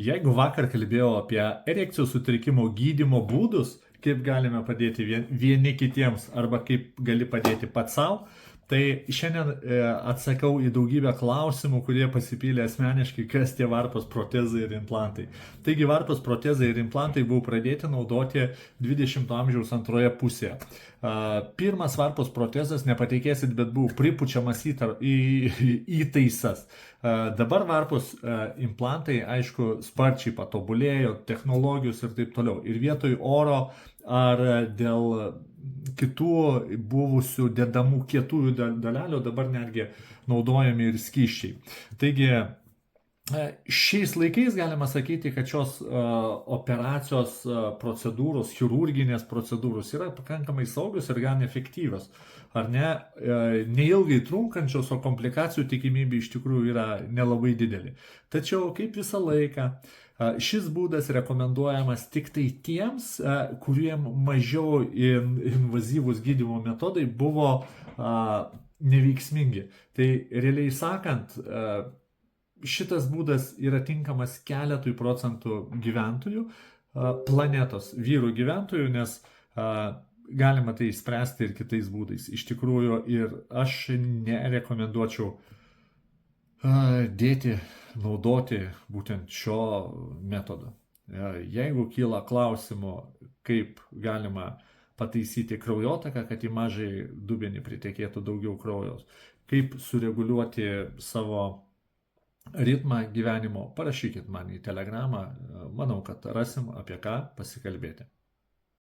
Jeigu vakar kalbėjau apie erekcijos sutrikimo gydymo būdus, kaip galime padėti vieni kitiems arba kaip gali padėti pats savo, tai šiandien atsakau į daugybę klausimų, kurie pasipylė asmeniškai, kas tie varpos protezai ir implantai. Taigi varpos protezai ir implantai buvo pradėti naudoti 20-ojo amžiaus antroje pusėje. Pirmas varpos protezas, nepatikėsit, bet buvo pripučiamas įtaisas. Dabar varpos implantai, aišku, sparčiai patobulėjo, technologijos ir taip toliau. Ir vietoj oro ar dėl kitų buvusių dedamų kietųjų dalelių dabar netgi naudojami ir skysčiai. Taigi, šiais laikais galima sakyti, kad šios operacijos procedūros, chirurginės procedūros yra pakankamai saugios ir gan efektyvios. Ar ne? Neilgai trunkančios, o komplikacijų tikimybė iš tikrųjų yra nelabai didelė. Tačiau kaip visą laiką, šis būdas rekomenduojamas tik tai tiems, kuriem mažiau invazyvūs gydymo metodai buvo neveiksmingi. Tai realiai sakant, šitas būdas yra tinkamas keletui procentų gyventojų, planetos vyrų gyventojų, nes galima tai spręsti ir kitais būdais. Iš tikrųjų, ir aš nerekomenduočiau naudoti būtent šio metodo. Jeigu kyla klausimų, kaip galima pataisyti kraujotaką, kad į mažąjį dubenį pritekėtų daugiau kraujos, kaip sureguliuoti savo ritmą gyvenimo, parašykit man į telegramą, manau, kad rasim apie ką pasikalbėti.